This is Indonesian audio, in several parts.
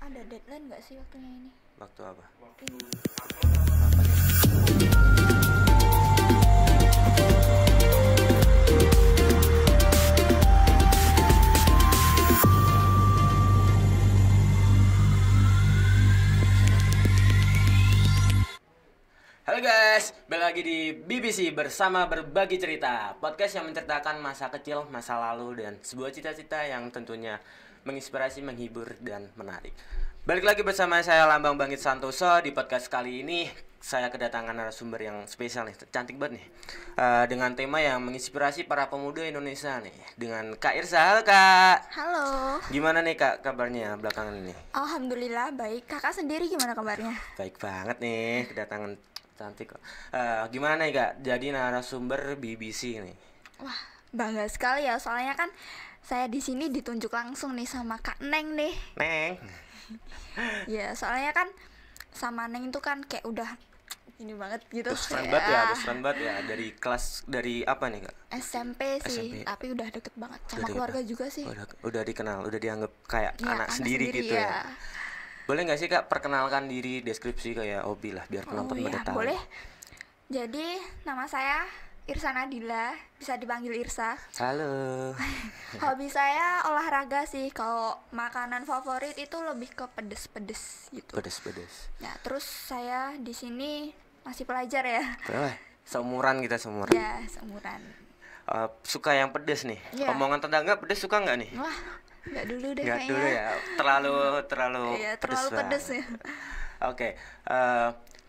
Ada deadline nggak sih waktunya ini? Waktu apa? Ini. Apa nih? Halo guys, balik lagi di BBC bersama Berbagi Cerita, podcast yang menceritakan masa kecil, masa lalu, dan sebuah cita-cita yang tentunya menginspirasi, menghibur, dan menarik. Balik lagi bersama saya Lambang Bangit Santoso. Di podcast kali ini saya kedatangan narasumber yang spesial nih, cantik banget nih, dengan tema yang menginspirasi para pemuda Indonesia nih, dengan Kak Irsa. Halo Kak, Halo. gimana nih Kak kabarnya belakangan ini? Alhamdulillah baik. Kakak sendiri gimana kabarnya? Baik banget nih, kedatangan cantik kok. Gimana nih Kak, jadi narasumber BBC nih? Wah, bangga sekali ya. Soalnya kan saya di sini ditunjuk langsung nih sama Kak Neng nih. Neng. Ya, soalnya kan sama Neng itu kan kayak udah ini banget gitu. Best friend banget ya, best friend banget ya. Dari kelas, dari apa nih Kak? SMP sih, SMP. tapi udah deket banget sama Udah keluarga deket. juga sih. Udah dikenal, udah dianggap kayak Ya, anak sendiri gitu ya. Boleh nggak sih Kak perkenalkan diri, deskripsi kayak Obi lah, biar penonton Oh pada ya, tahu. boleh. Jadi nama saya Irsa Nadila, bisa dipanggil Irsa. Halo. Hobi saya olahraga sih. Kalau makanan favorit itu lebih ke pedes-pedes gitu. Pedes-pedes. Ya, terus saya di sini masih pelajar ya. Boleh. Seumuran kita seumuran. Ya, seumuran. Suka yang pedes nih. Iya. Omongan tetangga pedes suka nggak nih? Wah, nggak dulu deh Nggak kayaknya. dulu ya. Terlalu Iya, terlalu pedes banget. ya. Oke,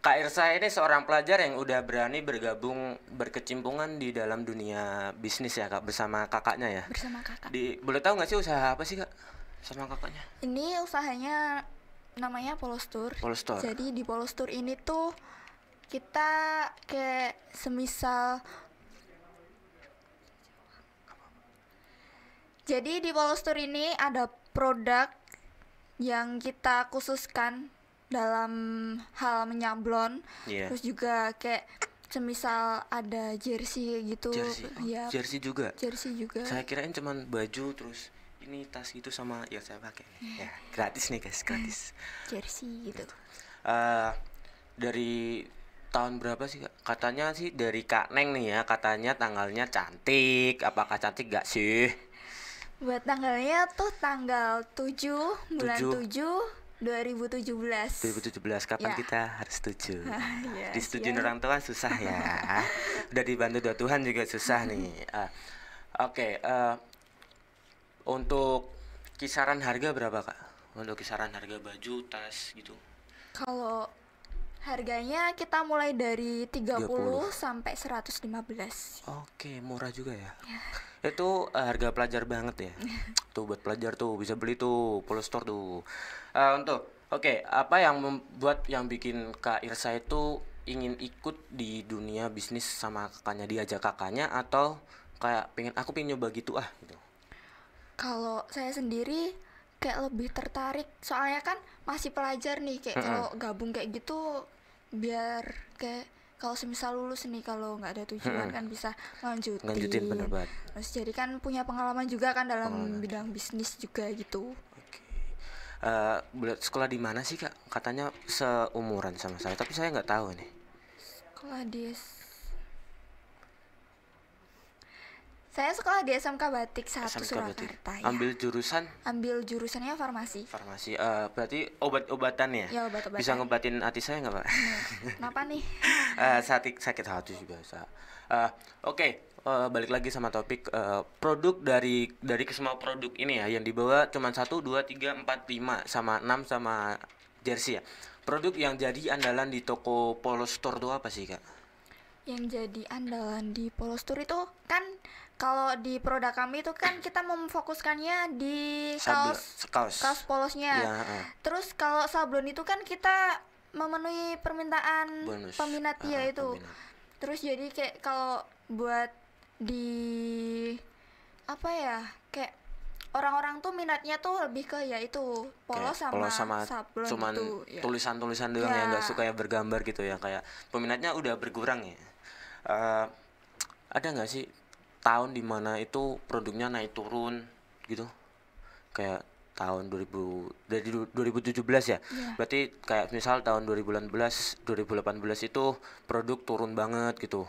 Kak Irsa ini seorang pelajar yang udah berani bergabung berkecimpungan di dalam dunia bisnis ya Kak, bersama kakaknya ya. Bersama kakak. Boleh tahu nggak sih usaha apa sih Kak sama kakaknya? Ini usahanya namanya Polostur. Polostur. Jadi di Polostur ini tuh kita kayak semisal. Jadi di Polostur ini ada produk yang kita khususkan dalam hal menyablon. Iya. Terus juga kayak semisal ada jersey gitu. Jersey. Ya, Jersey juga. jersey juga. Saya kirain cuman baju terus ini tas gitu sama ya saya pakai. Ya, gratis nih guys, gratis. Jersey gitu. Eh dari tahun berapa sih Kak? Katanya sih dari Kak Neng nih ya, katanya tanggalnya cantik. Apakah cantik gak sih? Buat tanggalnya tuh tanggal 7 bulan 7. 7 2017. 2017 kapan Ya. kita harus setuju? Ya, Disetujuin siap. orang tua susah ya. Udah dibantu doa Tuhan juga susah nih. Oke, untuk kisaran harga berapa Kak? Untuk kisaran harga baju, tas gitu. Kalau harganya kita mulai dari 30 30. sampai 115. Oke, murah juga ya. Itu harga pelajar banget ya. Tuh buat pelajar tuh bisa beli tuh Polostor tuh. Apa yang membuat yang bikin Kak Irsa itu ingin ikut di dunia bisnis sama kakaknya, diajak kakaknya atau kayak aku pengen nyoba gitu gitu. Kalau saya sendiri kayak lebih tertarik, soalnya kan masih pelajar nih, kayak kalau gabung kayak gitu biar kayak kalau semisal lulus nih, kalau nggak ada tujuan kan bisa Lanjutin bener banget. Terus jadi kan punya pengalaman juga kan dalam bidang bisnis juga gitu. Oke. Boleh sekolah di mana sih Kak? Katanya seumuran sama saya, tapi saya nggak tahu nih. Saya sekolah di SMK Batik 1 SMK Batik. Surakarta ya. Ambil jurusannya farmasi. farmasi. Berarti obat-obatan ya? Ya, obat-obatan. Bisa ngebatin hati saya nggak Pak? Kenapa nih? Sakit hati juga bisa. Balik lagi sama topik produk dari semua produk ini ya yang dibawa cuma 1, 2, 3, 4, 5 sama 6 sama jersey ya. Produk yang jadi andalan di toko Polostor itu apa sih Kak? Yang jadi andalan di Polostur itu kan, kalau di produk kami itu kan kita memfokuskannya di kaos polosnya. Ya, Terus kalau sablon itu kan kita memenuhi permintaan bonus. peminat ya itu. Peminat. Terus jadi kayak kalau buat di apa ya, kayak orang-orang tuh minatnya tuh lebih ke ya itu polos sama sablon cuman gitu ya. tulisan-tulisan doang ya, Ya. nggak suka yang bergambar gitu ya, kayak peminatnya udah berkurang ya. Ada nggak sih tahun dimana itu produknya naik turun gitu, kayak tahun 2017 ya. Iya. Berarti kayak misal tahun 2018 itu produk turun banget gitu.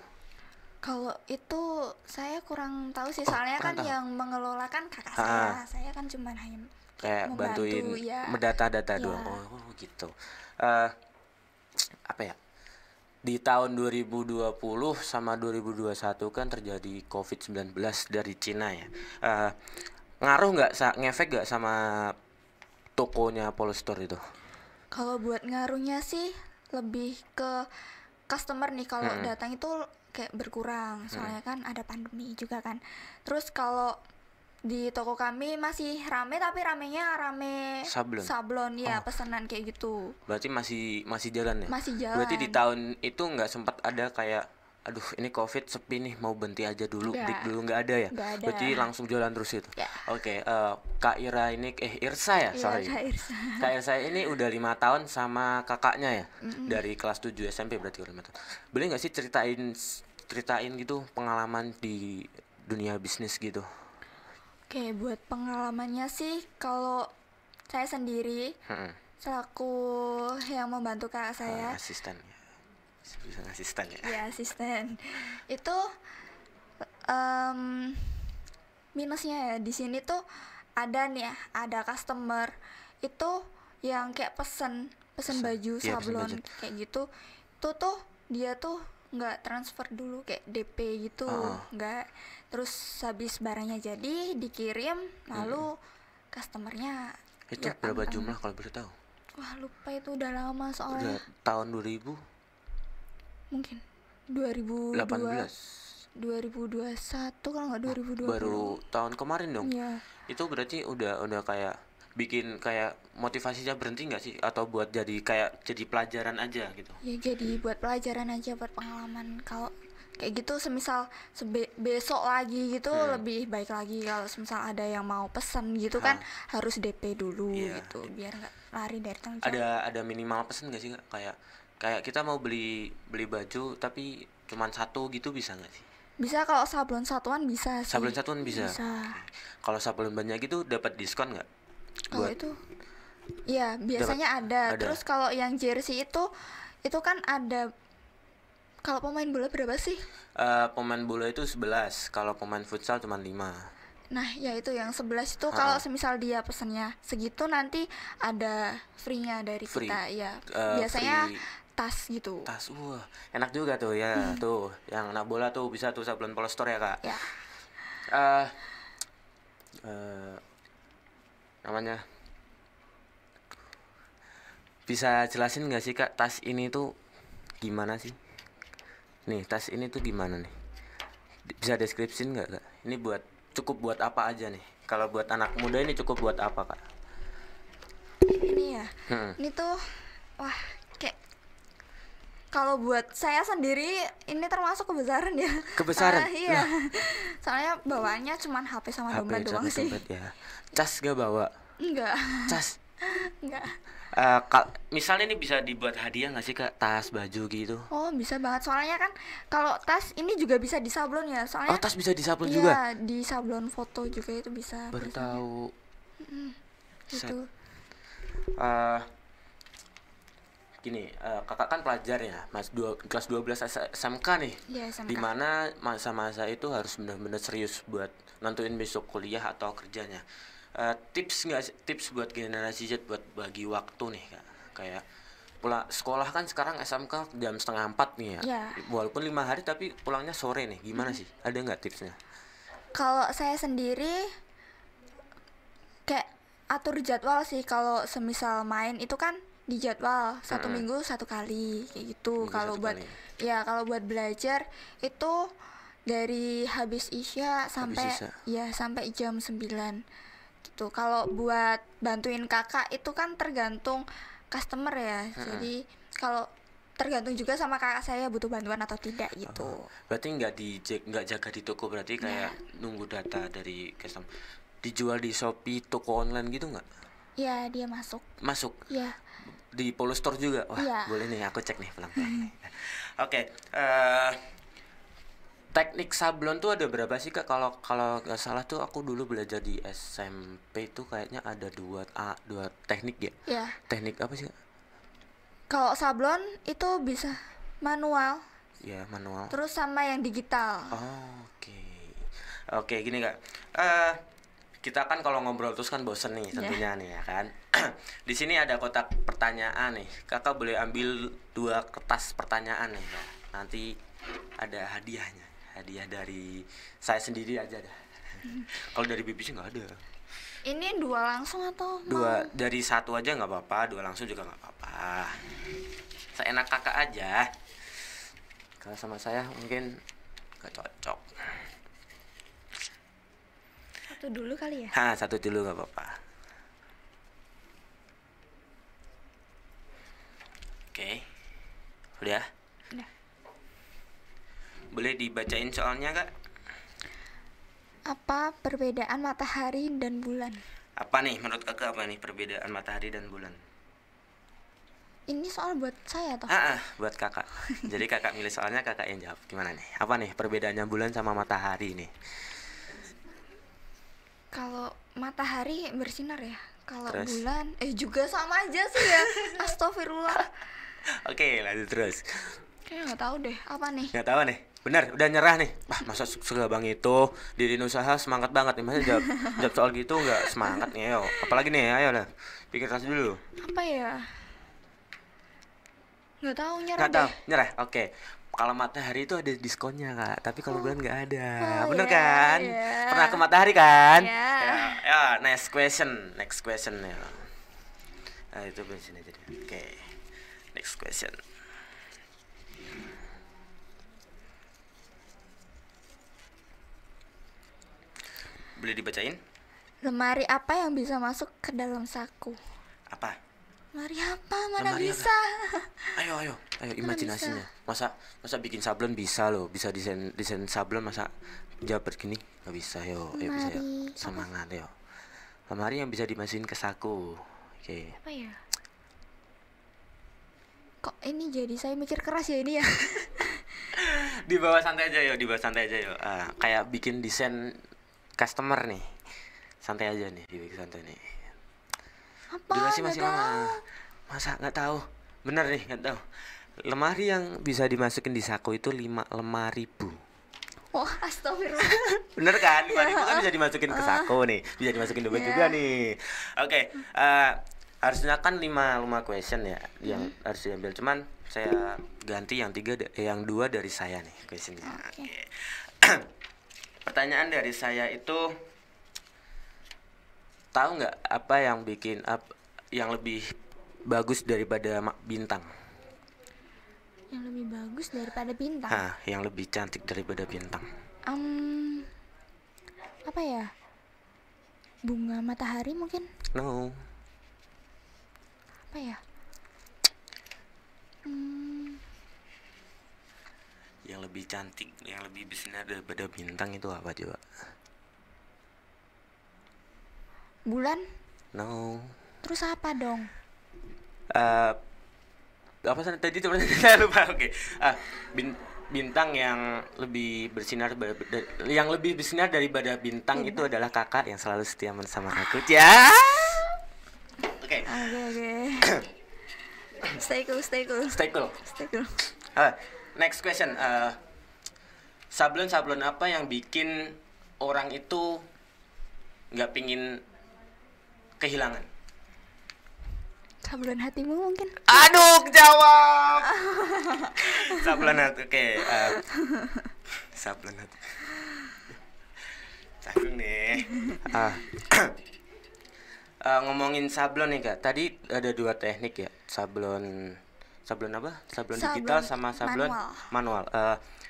Kalau itu saya kurang tahu sih, Oh, soalnya kurang kan tahu. yang mengelola kan kakak Ah, saya kan cuma hanya kayak membantu bantuin ya. mendata-data Ya, doang. Oh, gitu. Eh apa ya? Di tahun 2020 sama 2021 kan terjadi COVID-19 dari Cina ya. Eh ngaruh nggak, ngefek nggak sama tokonya Polystore itu? kalau buat ngaruhnya sih lebih ke customer nih, kalau Mm-mm. datang itu kayak berkurang, soalnya kan ada pandemi juga kan. Terus kalau di toko kami masih rame, tapi ramenya rame Sablon. sablon ya, Oh, pesanan kayak gitu. berarti masih jalan ya? Masih Berarti di jalan. tahun itu nggak sempat ada kayak, aduh ini COVID sepi nih, mau berhenti aja dulu, break Enggak, dulu, nggak ada ya? enggak ada. Berarti langsung jalan terus itu. Ya, Oke, Kak Ira ini, Irsa ya, iya sorry. Kak Irsa. Kak Irsa ini udah 5 tahun sama kakaknya ya, dari kelas 7 SMP berarti udah 5 tahun. Boleh nggak sih ceritain gitu pengalaman di dunia bisnis gitu? Oke, buat pengalamannya sih, kalau saya sendiri Heeh. selaku yang membantu kakak saya, Asisten ya, bisa asisten ya. ya asisten, itu em, minusnya ya di sini tuh ada nih ya, ada customer itu yang kayak pesen Pesen, baju iya, pesen sablon baju. kayak gitu, tuh dia tuh nggak transfer dulu kayak DP gitu, Oh, nggak. Terus habis barangnya jadi dikirim, lalu customernya itu nggak berapa pantang. jumlah kalau boleh tahu? Wah, lupa, itu udah lama Udah soalnya. tahun 2018. Mungkin 2002, 2021 kalau nggak 2020. Baru tahun kemarin dong. Iya. Itu berarti udah kayak bikin kayak motivasinya berhenti nggak sih, atau buat jadi kayak jadi pelajaran aja gitu? Ya jadi buat pelajaran aja, buat pengalaman. Kalau kayak gitu semisal besok lagi gitu lebih baik lagi. Kalau semisal ada yang mau pesan gitu kan harus DP dulu Iya. gitu, biar nggak lari dari tanggung jawab. Ada minimal pesen nggak sih Kak? Kayak kita mau beli baju tapi cuman satu gitu, bisa nggak sih? Bisa, kalau sablon satuan bisa sih. Sablon satuan bisa. Bisa. Kalau sablon banyak gitu dapat diskon nggak? Kalau itu iya biasanya ada. ada. Terus kalau yang jersey itu kan ada. Kalau pemain bola berapa sih? Pemain bola itu 11, kalau pemain futsal cuma 5. Nah, ya itu yang 11 itu kalau semisal dia pesennya segitu nanti ada free-nya dari Free. kita ya. Eh, Biasanya free tas gitu. tas. Wah, enak juga tuh ya. Tuh, yang anak bola tuh bisa tuh sablon Polystore ya, Kak. Ya. Eh eh, namanya, bisa jelasin nggak sih Kak, tas ini tuh gimana sih? Nih, tas ini tuh gimana nih? Bisa deskripsiin nggak Kak? Ini cukup buat apa aja nih? Kalau buat anak muda ini cukup buat apa Kak? Ini ya. Hmm. Ini tuh wah, kayak kalau buat saya sendiri ini termasuk kebesaran ya. Kebesaran? Iya. Soalnya bawaannya cuman HP sama dompet doang sama sih. dompet ya. Cas gak bawa? Enggak. Cas. Enggak. Misalnya ini bisa dibuat hadiah nggak sih Kak, tas baju gitu? Oh, bisa banget. Soalnya kan kalau tas ini juga bisa disablon ya. Soalnya Tas bisa disablon iya, juga? di sablon foto juga itu bisa. Baru biasanya. tahu. Set. Gitu. Eh, Gini, kakak kan pelajar ya, kelas 12 SMK nih. Iya, SMK. Dimana masa-masa itu harus benar-benar serius buat nentuin besok kuliah atau kerjanya. Tips buat generasi Z buat bagi waktu nih Kak. Kayak sekolah kan sekarang SMK jam 3:30 nih ya. Ya. Walaupun 5 hari tapi pulangnya sore nih. Gimana sih? Ada nggak tipsnya? Kalau saya sendiri kayak atur jadwal sih. Kalau semisal main itu kan di jadwal satu minggu satu kali kayak gitu. Minggu Kalau satu buat kali. ya kalau buat belajar itu dari habis isya sampai Isya. ya sampai jam 9 gitu. Kalau buat bantuin kakak itu kan tergantung customer ya. Jadi kalau tergantung juga sama kakak saya butuh bantuan atau tidak gitu. Berarti nggak jaga di toko, berarti kayak nunggu data dari customer. Dijual di Shopee, toko online gitu nggak? Iya, dia masuk. Masuk Iya. di Polystore juga. Wah, Iya. boleh nih aku cek nih pelan-pelan. Oke, teknik sablon tuh ada berapa sih Kak? Kalau nggak salah tuh aku dulu belajar di SMP tuh kayaknya ada dua teknik ya. Ya, Teknik apa sih Kak? kalau sablon itu bisa manual, Ya manual. terus sama yang digital. Oh, oke. Oke, gini Kak. Kita kan kalau ngobrol terus kan bosen nih tentunya nih ya kan. Di sini ada kotak pertanyaan nih. Kakak boleh ambil 2 kertas pertanyaan nih Kak. Nanti ada hadiahnya. Hadiah dari saya sendiri aja dah. Kalau dari BBC nggak ada. Ini 2 langsung atau Dua mau? dari satu aja nggak apa-apa, 2 langsung juga nggak apa-apa. Seenak kakak aja. Kalau sama saya mungkin nggak cocok. Satu dulu kali ya. Satu dulu nggak apa-apa. Oke, udah. Udah. Boleh dibacain soalnya Kak? Apa perbedaan matahari dan bulan? Apa nih menurut kakak, apa nih perbedaan matahari dan bulan? Ini soal buat saya toh. Buat kakak. Jadi kakak milih soalnya, kakak yang jawab. Gimana nih? Apa nih perbedaannya bulan sama matahari nih? Kalau matahari bersinar ya. Kalau Terus? bulan juga sama aja sih ya. Astagfirullah. Oke, lanjut terus. Kayaknya nggak tahu deh apa nih. Nggak tahu nih. Benar, udah nyerah nih. Masa segabang itu diriin usaha semangat banget nih. Masa jawab soal gitu nggak semangat nih, ayo. Apalagi nih, ayo lah. Pikir keras dulu. Apa ya? Nggak tahu, nyerah Nggak tahu, deh. nyerah. Oke. Kalau matahari itu ada diskonnya Kak, tapi kalau bulan nggak ada. Oh, Bener ya, kan? ya. Pernah ke matahari kan? Ya. Ya, next question ya. Itu bensin aja deh. Oke. Next question. Boleh dibacain? Lemari apa yang bisa masuk ke dalam saku? Apa? Lemari apa? Mana Lemari bisa? Ayo imajinasinya. Masa bikin sablon bisa loh, bisa desain sablon, masa jawab begini nggak bisa. Yo bisa yo. Lemari Semangat yo. Lemari yang bisa dimasukin ke saku. Oke. Apa ya? Kok ini jadi saya mikir keras ya ini ya? Di bawah santai aja yo. Kayak bikin desain customer nih. Santai aja nih, dibikin santai nih. Apa? Durasi masih Nggak lama. tahu. Masa nggak tahu? Bener nih, nggak tahu. Lemari yang bisa dimasukin di saku itu 5.000. Wah, astagfirullah. Bener kan? 5.000 kan bisa dimasukin ke saku nih. Bisa dimasukin dompet juga nih. Oke, harusnya kan 5 question ya yang harus diambil. Cuman saya ganti yang 2 dari saya nih questionnya. Oke. Pertanyaan dari saya itu, tahu nggak apa yang bikin yang lebih bagus daripada bintang? Yang lebih bagus daripada bintang. Yang lebih cantik daripada bintang. Apa ya? Bunga matahari mungkin? No. Apa ya? Yang lebih cantik, yang lebih bersinar daripada bintang itu apa coba? Bulan? No. Terus apa dong? Apa tadi tuh saya lupa. Oke. Bintang yang lebih bersinar daripada bintang itu adalah kakak yang selalu setia bersama aku. Ya. Oke. Stay cool. Next question. Sablon apa yang bikin orang itu nggak pingin kehilangan? Sablon hatimu mungkin? Aduh, jawab. Sablon hati. Oke. Sablon hati. Cakung nih. Ngomongin sablon nih Kak. Tadi ada 2 teknik ya. Sablon apa? Sablon digital sama sablon manual.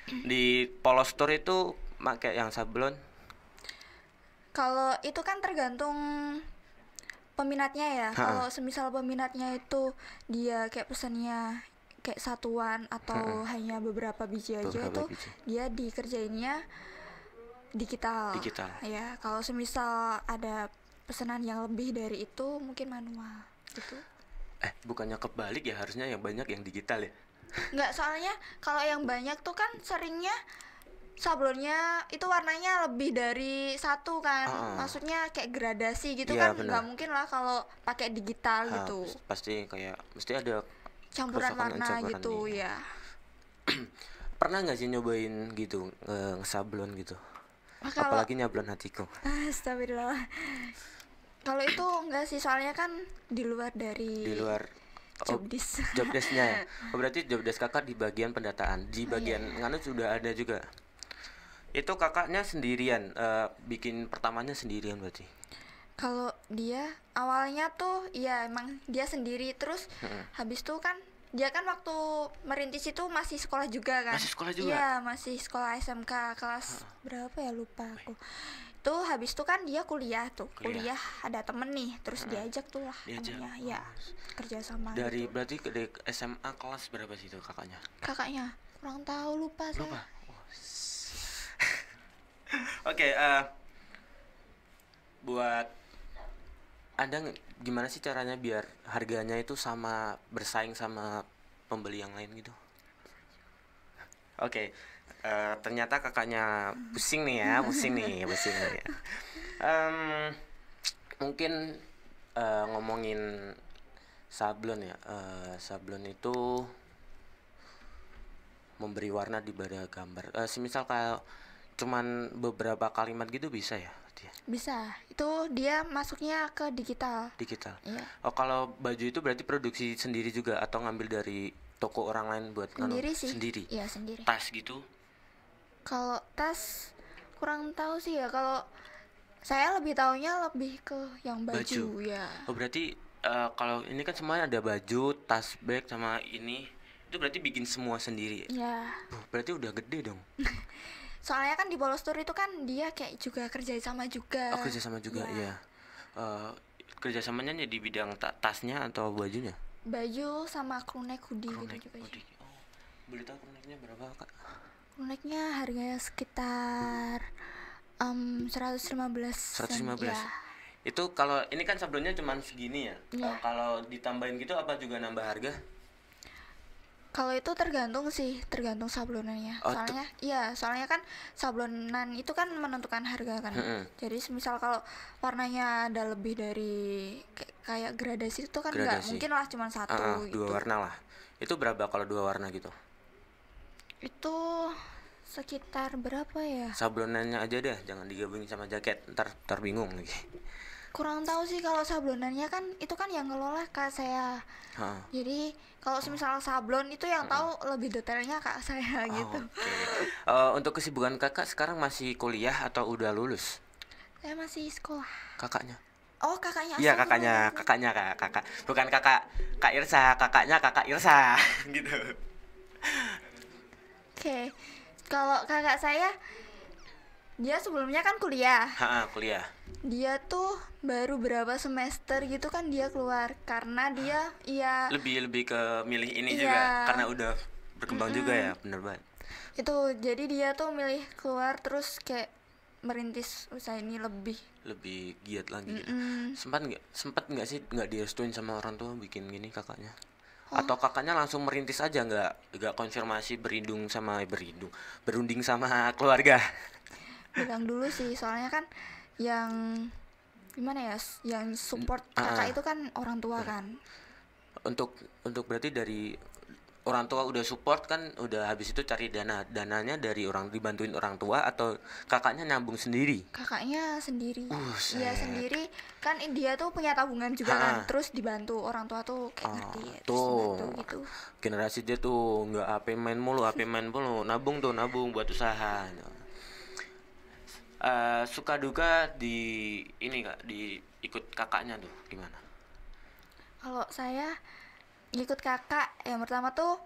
Di Polos Store itu pakai yang sablon. Kalau itu kan tergantung peminatnya ya. Kalau semisal peminatnya itu dia kayak pesannya kayak satuan atau hanya beberapa biji aja, dia dikerjainnya digital. Ya, kalau semisal ada pesanan yang lebih dari itu mungkin manual gitu. Bukannya kebalik ya, harusnya yang banyak yang digital ya? Nggak, soalnya kalau yang banyak tuh kan seringnya sablonnya itu warnanya lebih dari satu kan, maksudnya kayak gradasi gitu Iya, kan, benar. nggak mungkin lah kalau pakai digital gitu, Pasti kayak mesti ada campuran kerusakan dan warna campuran, gitu iya. ya. Pernah nggak sih nyobain gitu ngesablon gitu? Kalau Apalagi nyablon hatiku. astagfirullah, kalau itu enggak sih, soalnya kan di luar Di dari luar job desk. job desk-nya ya. Berarti job desk kakak di bagian pendataan. Di bagian nganu sudah ada juga. Itu kakaknya sendirian, bikin pertamanya sendirian berarti. Kalau dia awalnya tuh ya emang dia sendiri, terus habis itu kan dia kan waktu merintis itu masih sekolah juga kan. Masih sekolah juga? Iya, masih sekolah SMK kelas berapa ya, lupa aku. Tuh habis itu kan dia kuliah Kuliah. ada temen nih, terus diajak tuh lah Diajak. temennya ya kerja sama Dari gitu. berarti dari SMA kelas berapa sih itu kakaknya? Kakaknya kurang tahu, lupa saya. Lupa. Oke, buat Anda gimana sih caranya biar harganya itu sama, bersaing sama pembeli yang lain gitu? Oke, ternyata kakaknya pusing nih ya, pusing nih. Mungkin ngomongin sablon ya, sablon itu memberi warna di pada gambar. Semisal kalau cuman beberapa kalimat gitu bisa ya dia? Bisa, itu dia masuknya ke digital. Digital. Iya. Oh, kalau baju itu berarti produksi sendiri juga atau ngambil dari toko orang lain buat Sendiri sih. sendiri? Iya, sendiri. Tas gitu? Kalau tas kurang tahu sih ya, kalau saya lebih taunya lebih ke yang baju. Ya. Oh, berarti kalau ini kan semuanya ada baju, tas, bag sama ini. Itu berarti bikin semua sendiri. Ya. Berarti udah gede dong. Soalnya kan di Polos Tour itu kan dia kayak juga kerja sama juga. Oh, kerjasama juga ya. Kerjasamanya di bidang tasnya atau bajunya? Baju sama crewneck, hoodie Crewneck, gitu juga. hoodie. Oh, boleh tahu crewnecknya berapa kak? Crewnecknya harganya sekitar 115. 115. Ya. Itu kalau ini kan sablonnya cuma segini ya. Iya. Kalau ditambahin gitu apa juga nambah harga? Kalau itu tergantung sih, tergantung sablonannya. Oh, soalnya kan sablonan itu kan menentukan harga kan. Jadi misal kalau warnanya ada lebih dari kayak gradasi itu kan nggak Gradasi. mungkin lah cuma satu gitu. Dua warna lah. Itu berapa kalau dua warna gitu? Itu sekitar berapa ya? Sablonannya aja deh, jangan digabungin sama jaket, ntar bingung lagi. Kurang tahu sih, kalau sablonannya kan itu kan yang ngelola kak saya. Jadi kalau misal sablon itu yang tahu lebih detailnya kak saya gitu. Oke. Untuk kesibukan kakak sekarang masih kuliah atau udah lulus? Saya masih sekolah. Kakaknya? Oh, kakaknya. Iya, kakaknya kakak. Bukan kakak Kak Irsa, kakaknya Kakak Irsa gitu. Oke. Kalau kakak saya dia sebelumnya kan kuliah. Kuliah. Dia tuh baru berapa semester gitu kan dia keluar karena dia lebih ke milih ini Iya. juga karena udah berkembang juga ya, bener banget. Itu jadi dia tuh milih keluar terus kayak merintis usaha ini lebih giat lagi gitu. Sempat nggak sih nggak direstuin sama orang tua bikin gini kakaknya? Atau kakaknya langsung merintis aja, nggak konfirmasi berunding sama keluarga? bilang dulu sih, soalnya kan yang gimana ya, yang support kakak itu kan orang tua kan. Untuk berarti dari orang tua udah support kan, udah habis itu cari dananya dari dibantuin orang tua atau kakaknya nyambung sendiri? Kakaknya sendiri. Iya Set. sendiri kan, dia tuh punya tabungan juga kan, terus dibantu orang tua tuh kayak ngerti terus dibantu gitu. Generasi dia tuh nggak HP main mulu, nabung buat usaha. Suka duka di ini kak, di ikut kakaknya tuh gimana? Kalau saya ikut kakak yang pertama tuh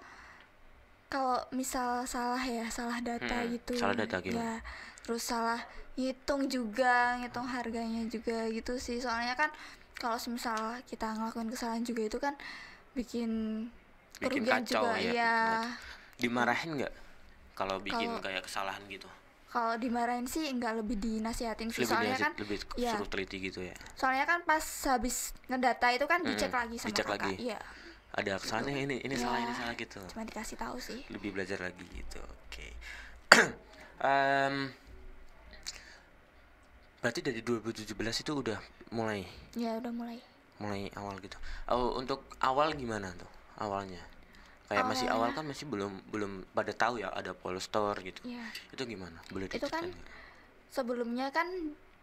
kalau misal salah data gitu. Salah data gimana? Ya, terus salah ngitung harganya juga gitu sih. Soalnya kan kalau misal kita ngelakuin kesalahan juga itu kan bikin kerugian kacau juga ya. Dimarahin nggak kalau bikin kayak kesalahan gitu? Kalau dimarahin sih enggak, lebih dinasihatin sih. Soalnya kan lebih ya, suruh teliti gitu ya. soalnya kan pas habis ngedata itu kan dicek lagi sama kakak. Iya. Ada kesalahannya, ini salah gitu. Cuma dikasih tahu sih. Lebih belajar lagi gitu. Oke. Em, Berarti dari 2017 itu udah mulai Ya udah mulai. mulai awal gitu. Oh, untuk awal gimana tuh awalnya? Kayak masih awal Awalnya kan masih belum belum pada tahu ya ada Polestar gitu. ya Itu gimana? Boleh itu kan diceritain nggak? sebelumnya kan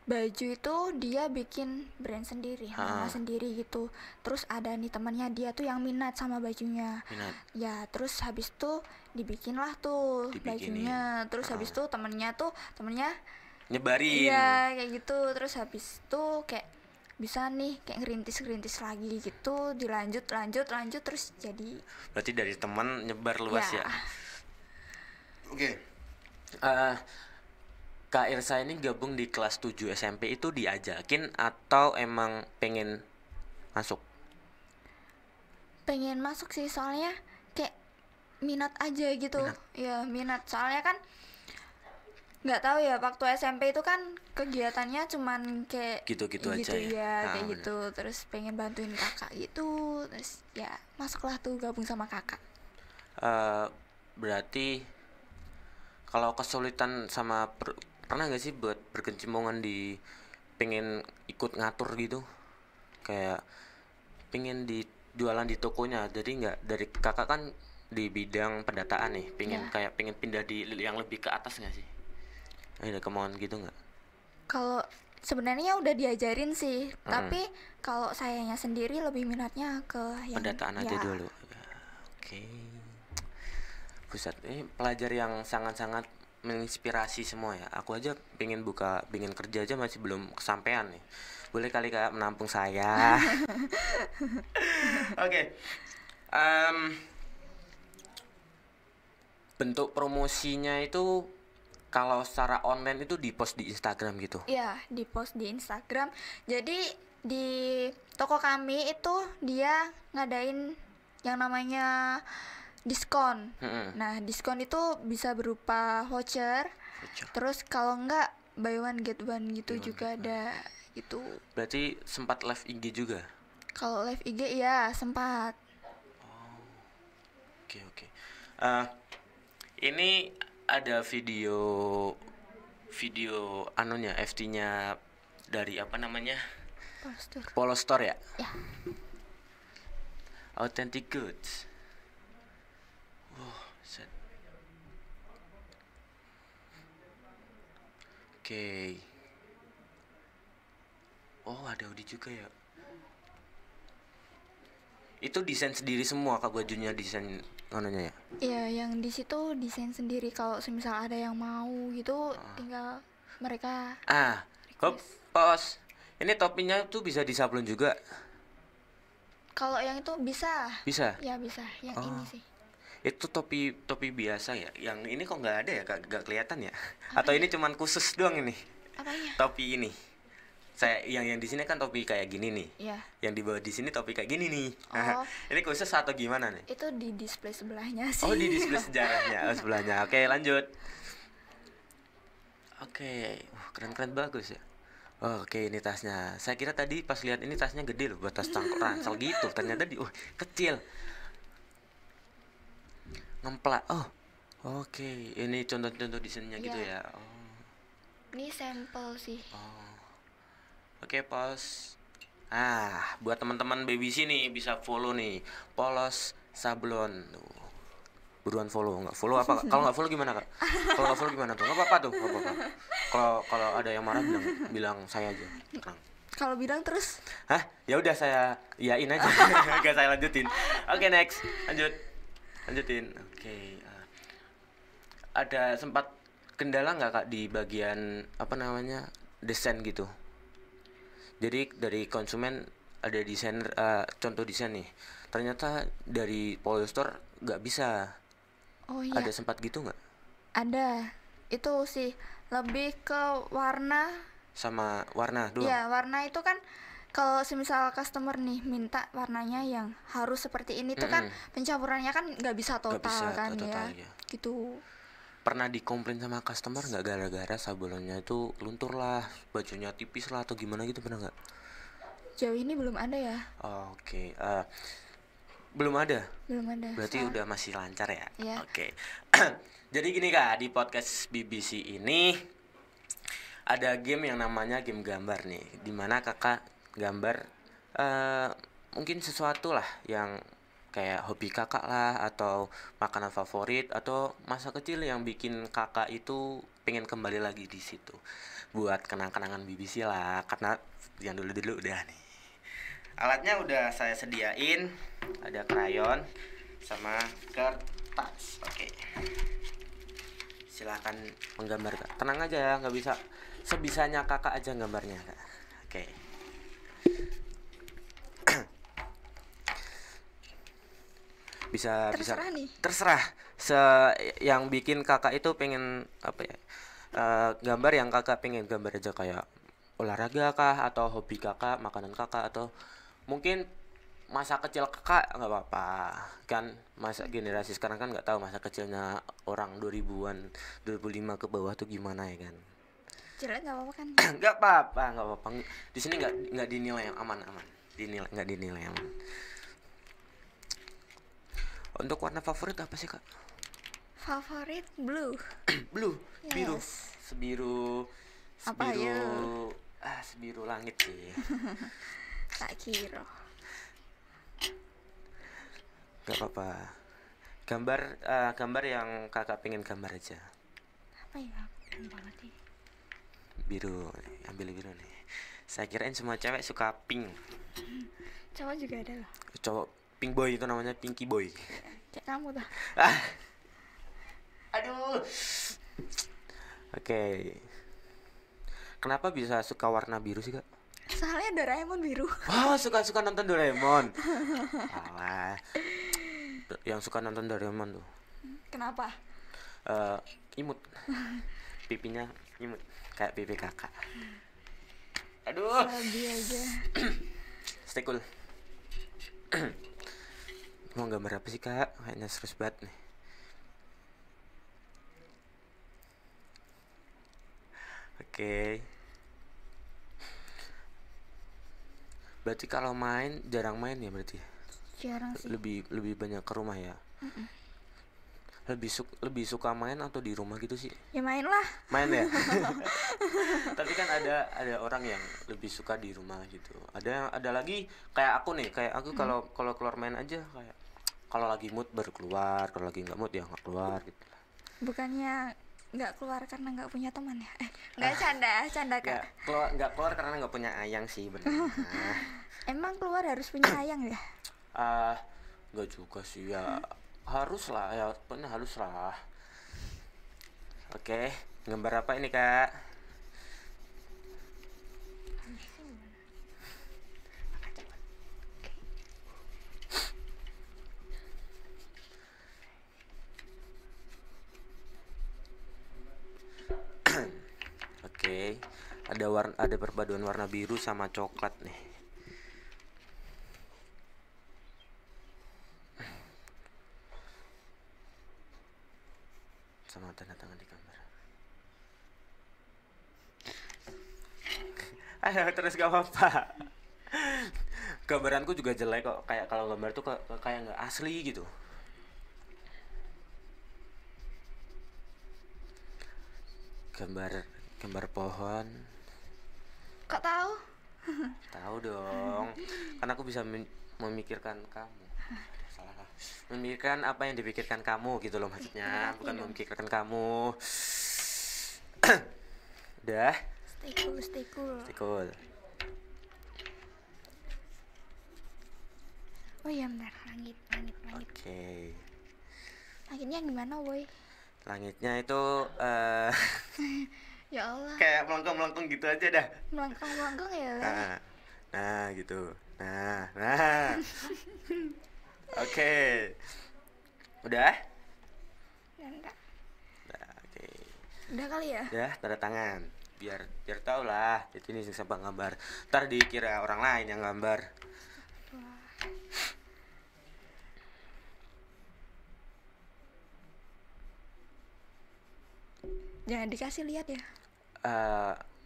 baju itu dia bikin brand sendiri, nama Ha, sendiri gitu. Terus ada nih temannya dia tuh yang minat sama bajunya. minat Ya, terus habis itu dibikinlah tuh dibikinin. bajunya. Terus habis itu temennya Nyebarin. iya kayak gitu. Terus habis itu kayak bisa nih kayak ngerintis lagi gitu, dilanjut lanjut lanjut terus jadi Berarti dari teman nyebar luas ya. ya. Oke. Eh, Kak Irsa ini gabung di kelas 7 SMP itu diajakin atau emang pengen masuk? Pengen masuk sih soalnya kayak minat aja gitu. Minat. Ya minat soalnya kan nggak tahu ya waktu SMP itu kan kegiatannya cuman kayak Gitu-gitu aja gitu ya. ya kayak Bener. gitu, terus pengen bantuin kakak gitu, terus ya masuklah tuh gabung sama kakak. Berarti kalau kesulitan sama pernah nggak sih buat berkecimpungan di pengen ikut ngatur gitu, kayak pengen di jualan di tokonya, jadi nggak dari kakak kan di bidang pendataan nih, pengen Ya, kayak pengen pindah di yang lebih ke atas nggak sih, ada kemauan gitu nggak? kalau sebenarnya udah diajarin sih, Mm-mm. tapi kalau sayanya sendiri lebih minatnya ke yang Pendataan aja ya dulu ya, oke. Buset, ini pelajar yang sangat-sangat menginspirasi semua ya. Aku aja pengen kerja aja masih belum kesampaian nih. Boleh kali Kak menampung saya. Oke. Em, Bentuk promosinya itu kalau secara online itu di post di Instagram gitu. ya di post di Instagram. Jadi di toko kami itu dia ngadain yang namanya diskon. Mm-mm. Nah, diskon itu bisa berupa voucher. Voucher. Terus kalau enggak buy one get one gitu Buy one, juga get one. ada itu. Berarti sempat live IG juga. Kalau live IG ya sempat. Oke, oke. Ini ada video video anunya FT-nya dari apa namanya? Postur. Polestar ya? Ya. Authentic Goods. Set. Oke. Oh, ada Audi juga ya. Itu desain sendiri semua Kak, bajunya desain anunya ya. Iya, yang di situ desain sendiri. Kalau semisal ada yang mau gitu tinggal mereka Ah, hop, request. pos. Ini topinya tuh bisa disablon juga. Kalau yang itu bisa. Bisa. Ya bisa. Yang ini Oh. sih. Itu topi topi biasa ya. Yang ini kok nggak ada ya Kak? Nggak kelihatan ya? Apa Atau ya? ini cuman khusus doang ini? Apanya? Topi ini. Saya yang di sini kan topi kayak gini nih. Ya, Yang di bawah di sini topi kayak gini nih. Oh. Ini khusus atau gimana nih? itu di display sebelahnya sih. Oh, di display sejarahnya, oh, sebelahnya. Oke, lanjut. Oke, keren-keren bagus ya. Oh, oke, ini tasnya. Saya kira tadi pas lihat ini tasnya gede loh, buat tas cangkok ransel gitu. Ternyata kecil. Ngemplak. Oh, oke. Ini contoh-contoh desainnya gitu Ya. ya. Oh, Ini sampel sih. oh. Oke, pos. Buat teman-teman baby sini bisa follow nih, Polos Sablon. Tuh. Buruan follow, nggak follow apa? Kalau nggak follow gimana Kak? Kalau nggak follow gimana tuh? Nggak apa-apa tuh, nggak apa-apa. Kalau kalau ada yang marah bilang saya aja. Tenang. Kalau bilang terus Hah? Ya udah saya iyain aja. Gak saya lanjutin. Oke, next. Lanjutin. Oke. Ada sempat kendala nggak Kak di bagian apa namanya desain gitu? Jadi dari konsumen ada desainer, contoh desain nih. Ternyata dari Polestar nggak bisa. oh iya Ada sempat gitu nggak? ada. Itu sih lebih ke warna. Sama warna doang? Ya, warna itu kan kalau semisal customer nih minta warnanya yang harus seperti ini tuh kan pencampurannya kan nggak bisa Nggak total bisa kan total, ya. ya. Gitu. Pernah dikomplain sama customer nggak gara-gara sablonnya itu luntur lah, bajunya tipis lah atau gimana gitu, pernah nggak? Jauh ini belum ada ya. Oke. Belum ada. Berarti udah masih lancar ya. Iya. Oke. Jadi gini Kak, di podcast BBC ini ada game yang namanya game gambar nih, dimana kakak gambar mungkin sesuatu lah yang kayak hobi kakak lah, atau makanan favorit, atau masa kecil yang bikin kakak itu pengen kembali lagi di situ buat kenang-kenangan BBC lah, karena yang dulu udah nih. Alatnya udah saya sediain, ada krayon sama kertas. Oke. Silakan menggambar Kak. Tenang aja ya, nggak bisa sebisanya kakak aja gambarnya Kak. Oke. Terserah nih. Terserah. Yang bikin kakak itu pengen apa ya? Gambar yang kakak pengen gambar aja, kayak olahraga kah, atau hobi kakak, makanan kakak, atau mungkin masa kecil kakak, nggak apa-apa kan. Masa generasi sekarang kan nggak tahu masa kecilnya orang 2000-an 2005 ke bawah tuh gimana ya kan. Jelek nggak apa-apa kan? nggak apa-apa. Di sini nggak dinilai, yang aman. Nggak dinilai aman. Untuk warna favorit apa sih Kak? Favorit blue. Blue. Yes. Biru. Apa ya? Sebiru langit sih. Tak kira. Gak apa-apa. Gambar yang kakak pengen gambar aja. Apa ya? Banget nih. Biru. Ambil biru nih. Saya kirain semua cewek suka pink. Cowok juga ada loh. Cowok pink boy itu namanya, pinky boy. Kayak kamu tuh. Aduh. Oke. Kenapa bisa suka warna biru sih Kak? Soalnya Doraemon biru. Oh, suka nonton Doraemon. Alah. Yang suka nonton Doraemon tuh. Kenapa? Imut. Pipinya imut kayak pipi kakak. Aduh. Sabi aja. Stay cool. Mau gambar apa sih Kak? Kayaknya serius banget nih. Oke. Berarti kalau jarang main ya berarti? Jarang sih. Lebih banyak ke rumah ya. Lebih suka main atau di rumah gitu sih? Ya main lah. Main ya. Tapi kan ada orang yang lebih suka di rumah gitu. Ada lagi kayak aku nih, kalau keluar main aja, kayak kalau lagi mood baru keluar, kalau lagi nggak mood ya nggak keluar gitu. Bukannya nggak keluar karena nggak punya teman ya? Nggak, canda Kak. Nggak keluar karena nggak punya ayang sih benar. Emang keluar harus punya ayang ya? Nggak juga sih ya. Harus lah ya, pokoknya harus lah. Oke, gambar apa ini Kak? Oke, ada perpaduan warna biru sama coklat nih. Sama tanda tangan di gambar. Ayo terus gak apa-apa. Gambaranku juga jelek kok. Kayak kalau gambar tuh kayak nggak asli gitu. Gambar pohon. Kok tahu? Tahu dong. Karena aku bisa memikirkan kamu. Salah. Memikirkan apa yang dipikirkan kamu gitu loh maksudnya, bukan memikirkan kamu. Udah. Stay cool. Oh iya bentar, langit. Oke. Langitnya gimana boy? Langitnya itu Ya Allah. kayak melengkung gitu aja dah. Melengkung ya. Nah gitu. Nah. Oke. Udah? Udah. Oke. Udah kali ya? Ya, tanda tangan. Biar tau lah, itu ini siapa gambar. Ntar dikira orang lain yang gambar. Jangan dikasih lihat ya.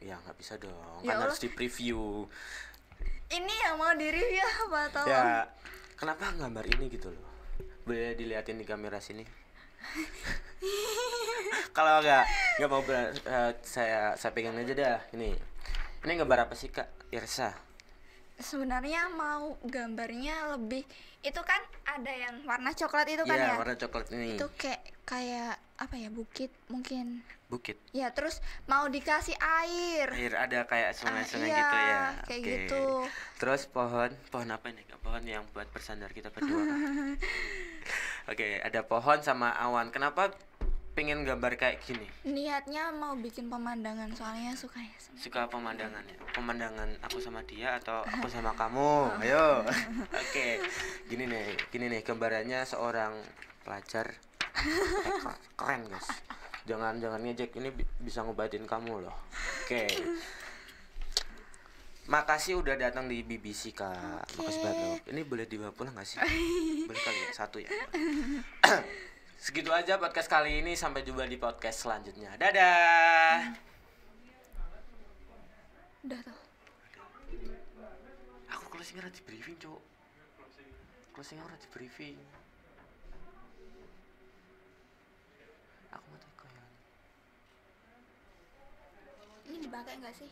Ya nggak bisa dong. Ya Kan Allah. harus di preview. Ini yang mau di review apa tolong? Ya, kenapa gambar ini gitu loh. Boleh dilihatin di kamera sini. Kalau nggak mau saya pegang aja dah. Ini gambar apa sih Kak Irsa? Sebenarnya mau gambarnya lebih, itu kan ada yang warna coklat itu kan Iya, ya. warna coklat ini. Itu kayak apa ya, bukit mungkin. Bukit. Ya, terus mau dikasih air. Air ada kayak sungai-sungai iya, gitu ya. kayak Oke. gitu. Terus pohon apa ini Kak? Pohon yang buat bersandar kita berdua. Oke, ada pohon sama awan. Kenapa pengen gambar kayak gini? Niatnya mau bikin pemandangan, soalnya suka ya sama. Suka pemandangan ya? Pemandangan aku sama dia atau aku sama kamu? Ayo. Oke. Gini nih gambarannya seorang pelajar. Keren guys. Jangan ngejek, ini bisa ngobatin kamu loh. Oke. Makasih udah datang di BBC Kak. Makasih banget loh. Ini boleh dibawa pulang gak sih? Boleh kali ya, satu ya. Segitu aja podcast kali ini, sampai jumpa di podcast selanjutnya. Dadah. Udah tuh. Aku closing di briefing, Cuk. Closing ora di briefing. Aku mau teko ya. Ini dipakai nggak sih?